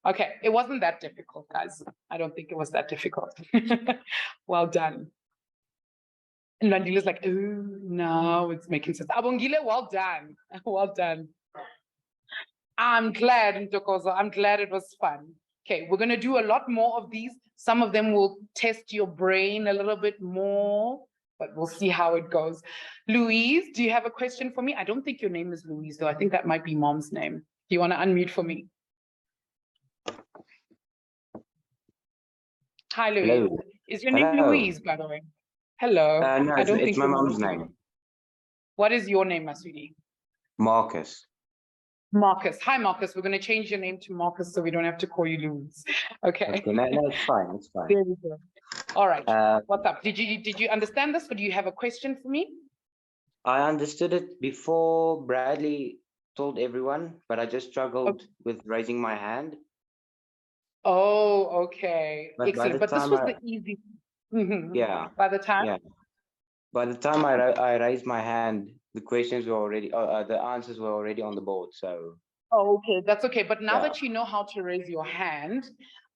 Speaker 1: Okay, it wasn't that difficult, guys. I don't think it was that difficult. Well done. And Landila's like, oh, no, it's making sense. Abongile, well done. Well done. I'm glad, Ntokozo. I'm glad it was fun. Okay, we're going to do a lot more of these. Some of them will test your brain a little bit more, but we'll see how it goes. Louise, do you have a question for me? I don't think your name is Louise, though. I think that might be mom's name. Do you want to unmute for me? Hi, Louise.
Speaker 9: Hello.
Speaker 1: Is your name
Speaker 9: Hello.
Speaker 1: Louise, by the way? Hello.
Speaker 9: No,
Speaker 1: I don't
Speaker 9: it's
Speaker 1: think
Speaker 9: my
Speaker 1: your
Speaker 9: mom's
Speaker 1: is.
Speaker 9: name.
Speaker 1: What is your name, my sweetie?
Speaker 9: Marcus.
Speaker 1: Marcus. Hi, Marcus. We're going to change your name to Marcus so we don't have to call you Louise. Okay.
Speaker 9: Okay, no, it's fine. It's fine.
Speaker 1: There we go. All right.
Speaker 8: Uh,
Speaker 1: What's up? Did you understand this, or do you have a question for me?
Speaker 8: I understood it before Bradley told everyone, but I just struggled with raising my hand.
Speaker 1: Oh, okay.
Speaker 8: But by
Speaker 1: Excellent.
Speaker 8: the
Speaker 1: But this
Speaker 8: time
Speaker 1: was
Speaker 8: I,
Speaker 1: the easy. Mhm.
Speaker 8: yeah,
Speaker 1: By the time.
Speaker 8: yeah. By the time I raised my hand, the questions were already, the answers were already on the board. So
Speaker 1: Oh, okay, that's okay. But now
Speaker 8: yeah,
Speaker 1: that you know how to raise your hand,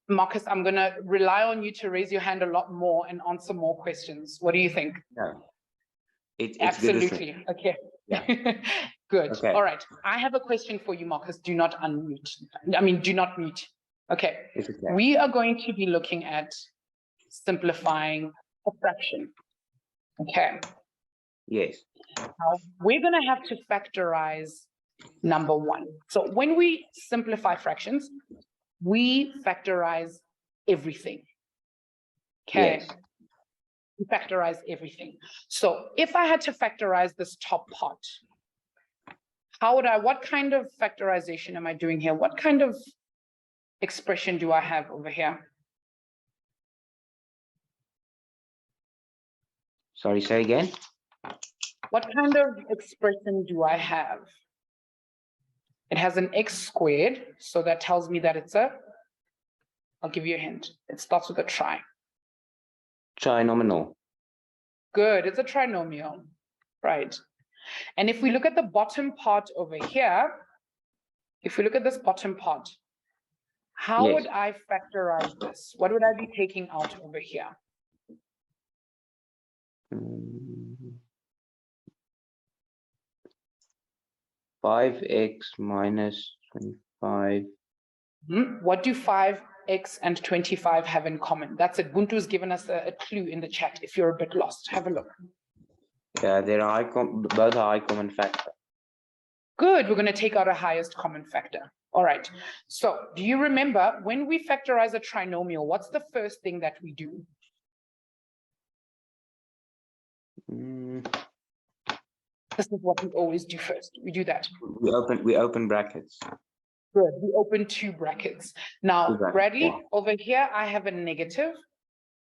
Speaker 1: Marcus, I'm gonna rely on you to raise your hand a lot more and answer more questions. What do you think?
Speaker 8: yeah, it's good listening.
Speaker 1: Absolutely. Okay.
Speaker 8: Yeah.
Speaker 1: Good.
Speaker 8: Okay.
Speaker 1: All right. I have a question for you, Marcus. Do not unmute. I mean, do not mute. Okay.
Speaker 8: It's okay.
Speaker 1: We are going to be looking at simplifying a fraction. Okay.
Speaker 8: Yes.
Speaker 1: Now, we're going to have to factorize number one. So when we simplify fractions, we factorize everything. Okay.
Speaker 8: Yes.
Speaker 1: We factorize everything. So if I had to factorize this top part, what kind of factorization am I doing here? What kind of expression do I have over here?
Speaker 8: Sorry, say again.
Speaker 1: What kind of expression do I have? It has an x squared, so that tells me that it's I'll give you a hint. It starts with a tri.
Speaker 8: Trinomial.
Speaker 1: Good, it's a trinomial, right? And if we look at the bottom part over here, if we look at this bottom part, how
Speaker 8: Yes.
Speaker 1: would I factorize this? What would I be taking out over here?
Speaker 8: 5x minus 25.
Speaker 1: What do 5x and 25 have in common? That's it. Buntu's given us a clue in the chat if you're a bit lost. Have a look.
Speaker 8: Yeah, they're both a high common factor.
Speaker 1: Good, we're going to take out a highest common factor. All right. So do you remember when we factorize a trinomial, what's the first thing that we do? This is what we always do first. We do that.
Speaker 8: We open brackets.
Speaker 1: Good. We open two brackets. Now,
Speaker 8: Two brackets,
Speaker 1: Bradley,
Speaker 8: yeah.
Speaker 1: over here, I have a negative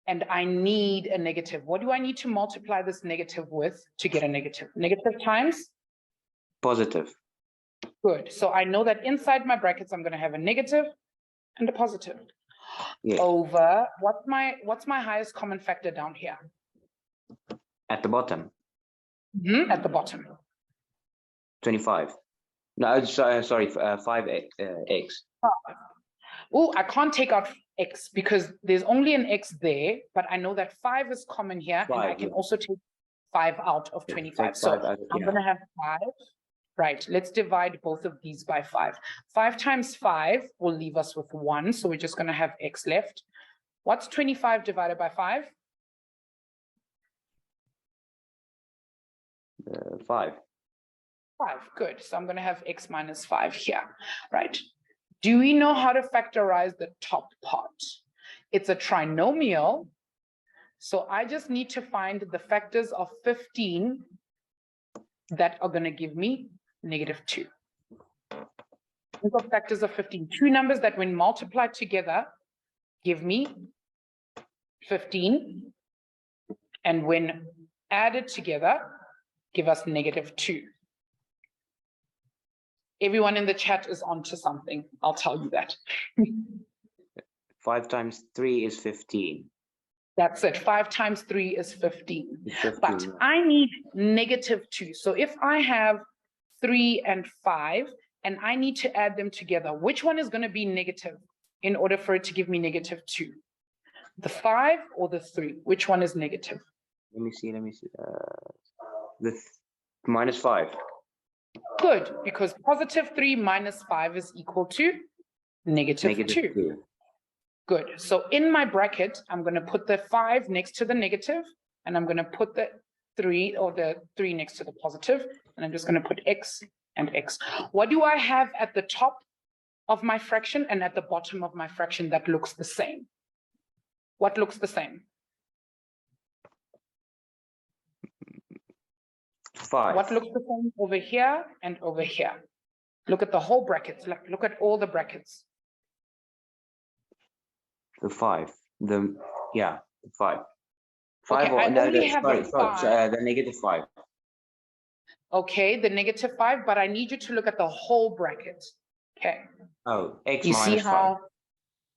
Speaker 1: and I need a negative. What do I need to multiply this negative with to get a negative? Negative times?
Speaker 8: Positive.
Speaker 1: Good. So I know that inside my brackets, I'm going to have a negative and a positive.
Speaker 8: Yes.
Speaker 1: Over, what's my highest common factor down here?
Speaker 8: At the bottom.
Speaker 1: At the bottom.
Speaker 8: 25. No, sorry, 5x. X.
Speaker 1: Oh, I can't take out x because there's only an x there, but I know that 5 is common here, and I
Speaker 8: 5,
Speaker 1: can
Speaker 8: yeah.
Speaker 1: also take 5 out of 25.
Speaker 8: Take
Speaker 1: So
Speaker 8: 5 out,
Speaker 1: I'm
Speaker 8: yeah.
Speaker 1: going to have 5. Right, let's divide both of these by 5. 5 times 5 will leave us with 1, so we're just going to have x left. What's 25 divided by 5?
Speaker 8: 5.
Speaker 1: 5, good. So I'm going to have x minus 5 here, right? Do we know how to factorize the top part? It's a trinomial, so I just need to find the factors of 15 that are going to give me -2. These are factors of 15. Two numbers that when multiplied together give me 15, and when added together give us -2. Everyone in the chat is onto something, I'll tell you that.
Speaker 8: 5 times 3 is 15.
Speaker 1: That's it. 5 times 3 is 15.
Speaker 8: It's 15,
Speaker 1: But
Speaker 8: yeah.
Speaker 1: I need -2. So if I have 3 and 5, and I need to add them together, which one is going to be negative in order for it to give me -2? The 5 or the 3? Which one is negative?
Speaker 8: Let me see. Minus 5.
Speaker 1: Good, because +3 minus 5 is equal to -2.
Speaker 8: -2.
Speaker 1: Good. So in my bracket, I'm going to put the 5 next to the negative, and I'm going to put the 3 next to the positive, and I'm just going to put x and x. What do I have at the top of my fraction and at the bottom of my fraction that looks the same? What looks the same?
Speaker 8: 5.
Speaker 1: What looks the same over here and over here? Look at the whole brackets. Look at all the brackets.
Speaker 8: The 5. 5. 5
Speaker 1: Okay, I
Speaker 8: no,
Speaker 1: only have the five.
Speaker 8: the negative 5.
Speaker 1: Okay, the -5, but I need you to look at the whole bracket. Okay,
Speaker 8: Oh, x
Speaker 1: you see
Speaker 8: minus 5.
Speaker 1: how,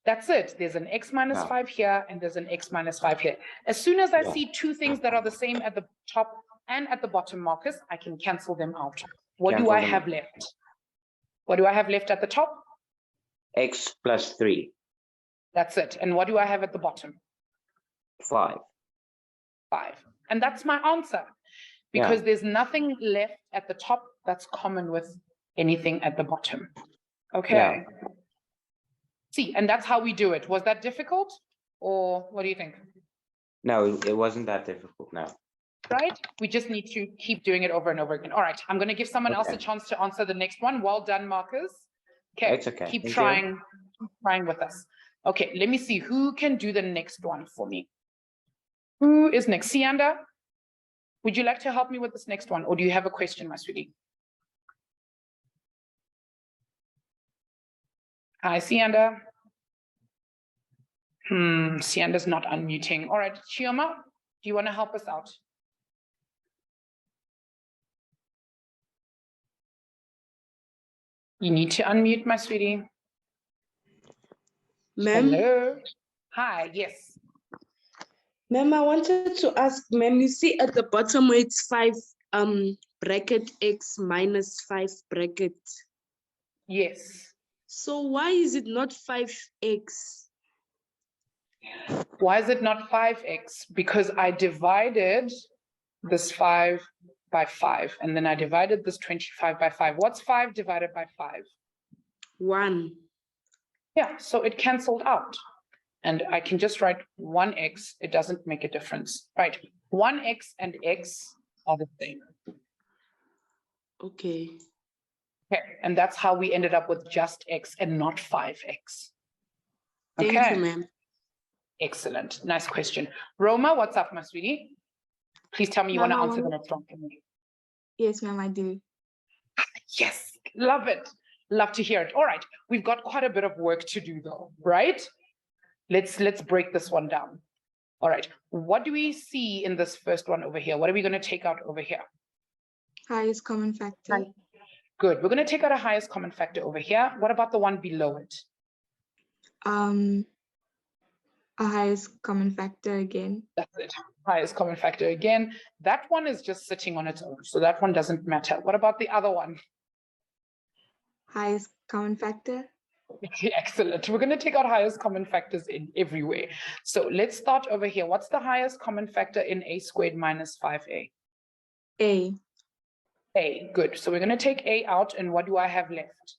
Speaker 1: that's it. There's an x minus
Speaker 8: Yeah.
Speaker 1: 5 here, and there's an x minus 5 here. As soon as I
Speaker 8: Yeah.
Speaker 1: see two things that are the same at the top and at the bottom, Marcus, I can cancel them out. What do
Speaker 8: Cancel
Speaker 1: I
Speaker 8: them
Speaker 1: have
Speaker 8: out.
Speaker 1: left? What do I have left at the top?
Speaker 8: X plus 3.
Speaker 1: That's it. And what do I have at the bottom?
Speaker 8: 5.
Speaker 1: 5. And that's my answer. Because there's nothing left at the top that's common with anything at the bottom. Okay.
Speaker 8: Yeah.
Speaker 1: See, and that's how we do it. Was that difficult? Or what do you think?
Speaker 8: No, it wasn't that difficult. No.
Speaker 1: Right? We just need to keep doing it over and over again. All right, I'm going to give someone else a
Speaker 8: Okay.
Speaker 1: chance to answer the next one. Well done, Marcus. Okay,
Speaker 8: It's okay.
Speaker 1: keep
Speaker 8: Thank
Speaker 1: trying with us. Okay, let me see who can do the next one for me. Who is next? Sianda, would you like to help me with this next one, or do you have a question, my sweetie? Hi, Sianda. Sianda's not unmuting. All right, Chioma, do you want to help us out? You need to unmute, my sweetie.
Speaker 5: Ma'am,
Speaker 1: Hello. Hi, yes.
Speaker 5: ma'am, I wanted to ask, ma'am, you see at the bottom where it's 5 bracket x minus 5 bracket.
Speaker 1: Yes.
Speaker 5: So why is it not 5x?
Speaker 1: Why is it not 5x? Because I divided this 5 by 5, and then I divided this 25 by 5. What's 5 divided by 5?
Speaker 5: 1.
Speaker 1: Yeah, so it canceled out. And I can just write 1x, it doesn't make a difference. Right, 1x and x are the same.
Speaker 5: Okay.
Speaker 1: Okay, and that's how we ended up with just x and not 5x.
Speaker 5: Thank
Speaker 1: Okay.
Speaker 5: you, ma'am.
Speaker 1: Excellent, nice question. Roma, what's up, my sweetie? Please tell me you want to
Speaker 2: Ma'am, I
Speaker 1: answer the
Speaker 2: wanna-
Speaker 1: next one for me.
Speaker 2: Yes, ma'am, I do.
Speaker 1: Yes, love it. Love to hear it. All right, we've got quite a bit of work to do though, right? Let's break this one down. All right, what do we see in this first one over here? What are we going to take out over here?
Speaker 2: Highest common factor.
Speaker 1: Good, we're going to take out a highest common factor over here. What about the one below it?
Speaker 2: A highest common factor again.
Speaker 1: That's it, highest common factor again. That one is just sitting on its own, so that one doesn't matter. What about the other one?
Speaker 2: Highest common factor.
Speaker 1: Excellent. We're going to take out highest common factors in everywhere. So let's start over here. What's the highest common factor in a squared minus 5a?
Speaker 2: A.
Speaker 1: A, good. So we're going to take a out, and what do I have left?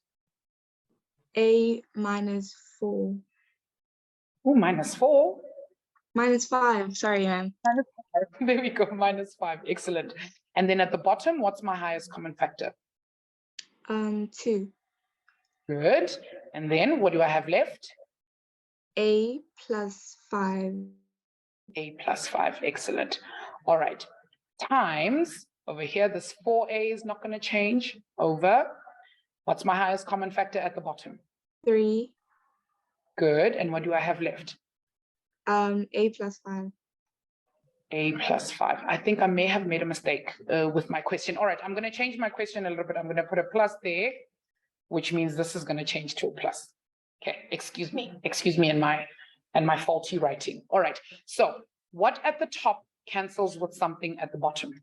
Speaker 2: A minus 4.
Speaker 1: Oh, minus 4.
Speaker 2: Minus 5. Sorry, ma'am.
Speaker 1: There we go, minus 5. Excellent. And then at the bottom, what's my highest common factor?
Speaker 2: 2.
Speaker 1: Good. And then what do I have left?
Speaker 2: A plus 5.
Speaker 1: A plus 5. Excellent. All right. Times, over here, this 4a is not going to change. Over. What's my highest common factor at the bottom?
Speaker 2: 3.
Speaker 1: Good. And what do I have left?
Speaker 2: A plus 5.
Speaker 1: A plus 5. I think I may have made a mistake with my question. All right, I'm going to change my question a little bit. I'm going to put a plus there, which means this is going to change to a plus. Okay, excuse me and my faulty writing. All right, so what at the top cancels with something at the bottom?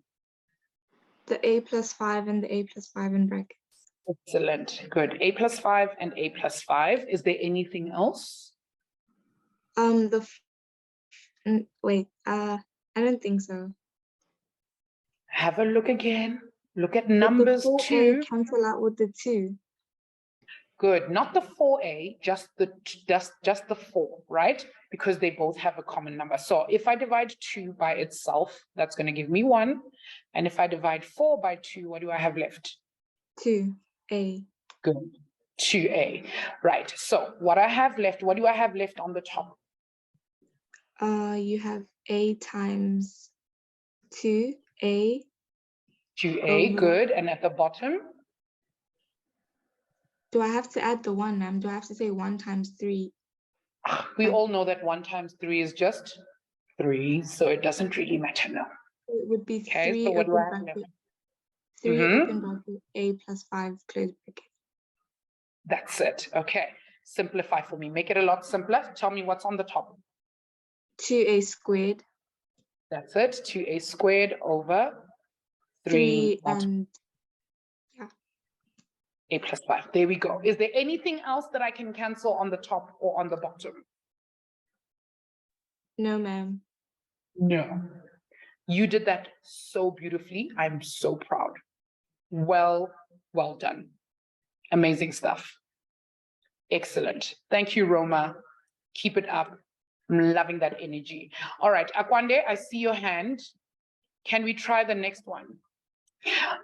Speaker 2: The A plus 5 and the A plus 5 in brackets.
Speaker 1: Excellent, good. A plus 5 and A plus 5. Is there anything else?
Speaker 2: Wait, I don't think so.
Speaker 1: Have a look again. Look at
Speaker 2: But the
Speaker 1: numbers
Speaker 2: 4A
Speaker 1: 2.
Speaker 2: cancel out with the 2.
Speaker 1: Good, not the 4a, just the 4, right? Because they both have a common number. So if I divide 2 by itself, that's going to give me 1. And if I divide 4 by 2, what do I have left?
Speaker 2: 2A.
Speaker 1: Good, 2a. Right, so what I have left, what do I have left on the top?
Speaker 2: You have A times 2A.
Speaker 1: 2a, good. And at the bottom?
Speaker 2: Do I have to add the 1, ma'am? Do I have to say 1 times 3?
Speaker 1: We all know that 1 times 3 is just 3, so it doesn't really matter now.
Speaker 2: It would be
Speaker 1: Okay,
Speaker 2: 3
Speaker 1: so what do I
Speaker 2: open
Speaker 1: have
Speaker 2: bracket,
Speaker 1: left?
Speaker 2: 3
Speaker 1: Mhm.
Speaker 2: open bracket, a plus 5 close bracket.
Speaker 1: That's it. Okay, simplify for me. Make it a lot simpler. Tell me what's on the top.
Speaker 2: 2a squared,
Speaker 1: That's it. 2a squared over
Speaker 2: 3
Speaker 1: 3
Speaker 2: and
Speaker 1: a plus 5. There we go. Is there anything else that I can cancel on the top or on the bottom?
Speaker 2: no, ma'am.
Speaker 1: No. You did that so beautifully. I'm so proud. Well done. Amazing stuff. Excellent. Thank you, Roma. Keep it up. I'm loving that energy. All right, Akwande, I see your hand. Can we try the next one?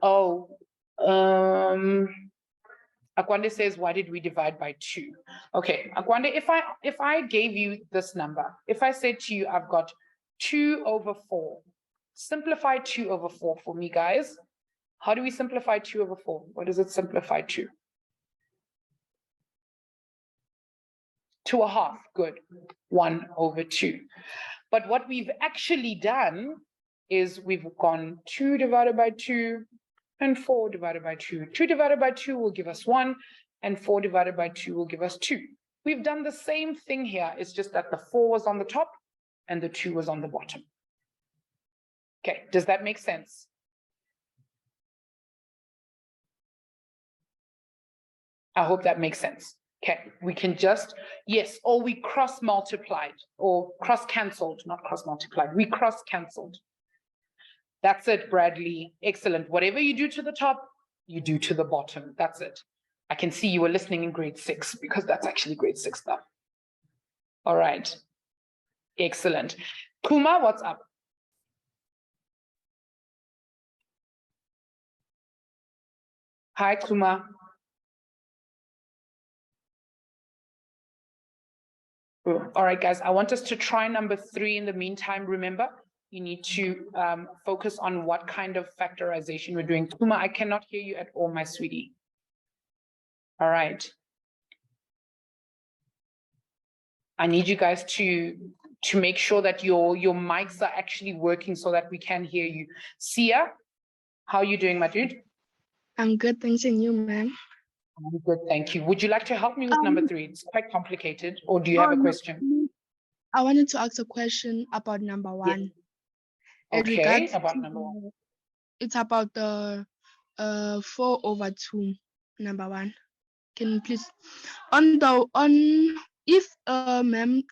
Speaker 1: Oh, Akwande says, why did we divide by 2? Okay, Akwande, if I gave you this number, if I said to you, I've got 2 over 4, simplify 2 over 4 for me, guys. How do we simplify 2 over 4? What does it simplify to? 2.5, good. 1 over 2. But what we've actually done is we've gone 2 divided by 2 and 4 divided by 2. 2 divided by 2 will give us 1, and 4 divided by 2 will give us 2. We've done the same thing here. It's just that the 4 was on the top and the 2 was on the bottom. Okay, does that make sense? I hope that makes sense. Okay, we can just, yes, or we cross multiplied or cross cancelled, not cross multiplied, we cross cancelled. That's it, Bradley. Excellent. Whatever you do to the top, you do to the bottom. That's it. I can see you were listening in grade 6 because that's actually grade 6 stuff. All right. Excellent. Kuma, what's up? Hi, Kuma. All right, guys, I want us to try number 3 in the meantime. Remember, you need to focus on what kind of factorization we're doing. Kuma, I cannot hear you at all, my sweetie. All right. I need you guys to make sure that your mics are actually working so that we can hear you. Sia, how are you doing, my dude?
Speaker 9: I'm good, thanks, and you, ma'am?
Speaker 1: I'm good, thank you. Would you like to help me with number 3? It's quite complicated, or do you have a question?
Speaker 9: I wanted to ask a question about number 1.
Speaker 1: Yes.
Speaker 9: It
Speaker 1: Okay,
Speaker 9: regards
Speaker 1: about
Speaker 9: to-
Speaker 1: number 1.
Speaker 9: It's about the 4 over 2, number 1. Can you please if ma'am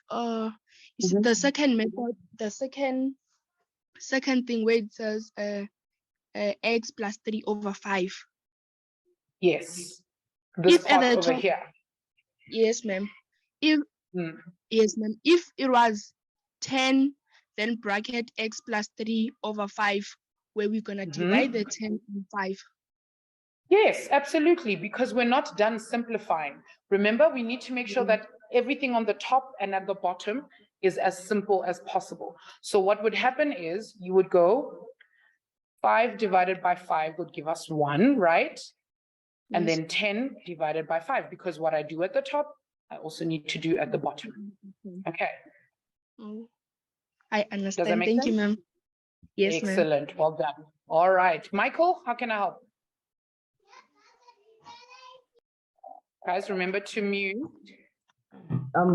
Speaker 9: is it the second method, the second thing where it says x plus 3 over 5.
Speaker 1: Yes. This
Speaker 9: If at
Speaker 1: part
Speaker 9: the
Speaker 1: over
Speaker 9: top-
Speaker 1: here.
Speaker 9: Yes, ma'am. If yes, ma'am. If it was 10, then bracket x plus 3 over 5, where we're gonna divide the 10 and 5.
Speaker 1: Yes, absolutely, because we're not done simplifying. Remember, we need to make sure that everything on the top and at the bottom is as simple as possible. So what would happen is you would go 5 divided by 5 would give us 1, right? And
Speaker 9: Yes.
Speaker 1: then 10 divided by 5, because what I do at the top, I also need to do at the bottom. Okay,
Speaker 9: Oh, I understand.
Speaker 1: does that make
Speaker 9: Thank you,
Speaker 1: sense?
Speaker 9: ma'am. Yes, ma'am.
Speaker 1: Excellent, well done. All right, Michael, how can I help? Guys, remember to mute.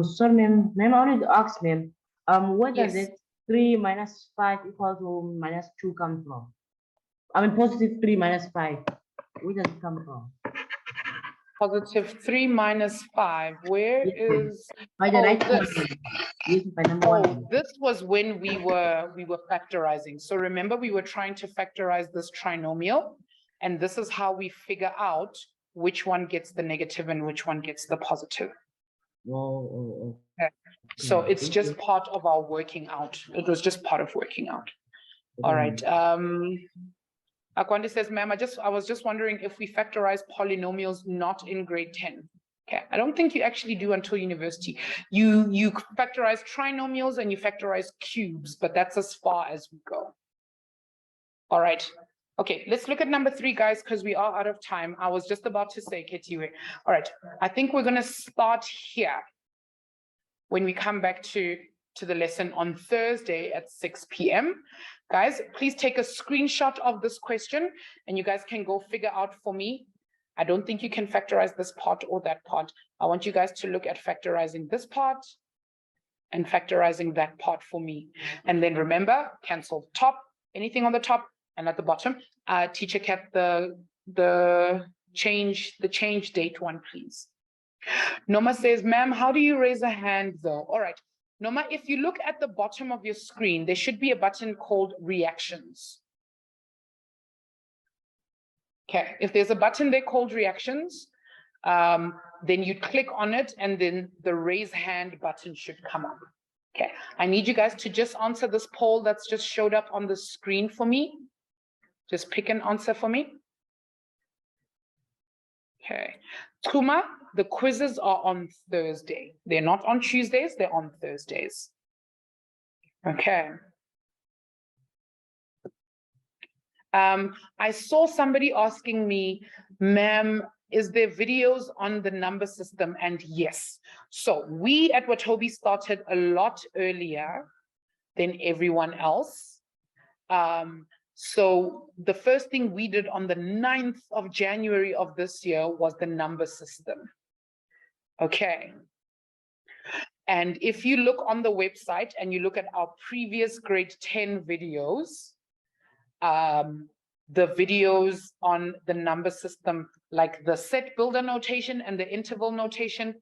Speaker 10: Sorry, ma'am. Ma'am, I wanted to ask, ma'am, where does
Speaker 1: Yes.
Speaker 10: it 3 minus 5 equal to minus 2 come from? I mean, positive 3 minus 5. Where does it come from?
Speaker 1: Positive 3 minus 5, where
Speaker 10: Yes, ma'am.
Speaker 1: is,
Speaker 10: By the
Speaker 1: oh,
Speaker 10: right
Speaker 1: this.
Speaker 10: hand. Yes, by number
Speaker 1: Oh,
Speaker 10: 1.
Speaker 1: this was when we were factorizing. So remember, we were trying to factorize this trinomial, and this is how we figure out which one gets the negative and which one gets the positive.
Speaker 10: Oh.
Speaker 1: Okay. So
Speaker 10: Okay,
Speaker 1: it's
Speaker 10: thank
Speaker 1: just
Speaker 10: you.
Speaker 1: part of our working out. It was just part of working out. All
Speaker 10: Okay,
Speaker 1: right. Akwande says, ma'am, I was just wondering if we factorize polynomials not in grade 10. Okay, I don't think you actually do until university. You factorize trinomials and you factorize cubes, but that's as far as we go. All right. Okay, let's look at number 3, guys, because we are out of time. I was just about to say, Ketiwe. All right, I think we're going to start here when we come back to to the lesson on Thursday at 6 p.m. Guys, please take a screenshot of this question and you guys can go figure out for me. I don't think you can factorize this part or that part. I want you guys to look at factorizing this part and factorizing that part for me. And then remember, cancel top, anything on the top and at the bottom. Teacher kept the change date one, please. Noma says, ma'am, how do you raise a hand though? All right. Noma, if you look at the bottom of your screen, there should be a button called reactions. Okay, if there's a button there called reactions, then you click on it and then the raise hand button should come up. Okay, I need you guys to just answer this poll that's just showed up on the screen for me. Just pick an answer for me. Okay, Kuma, the quizzes are on Thursday. They're not on Tuesdays, they're on Thursdays. Okay. I saw somebody asking me, ma'am, is there videos on the number system? And yes. So we at Watobe started a lot earlier than everyone else. So the first thing we did on the 9th of January of this year was the number system. Okay. And if you look on the website and you look at our previous grade 10 videos, the videos on the number system, like the set builder notation and the interval notation,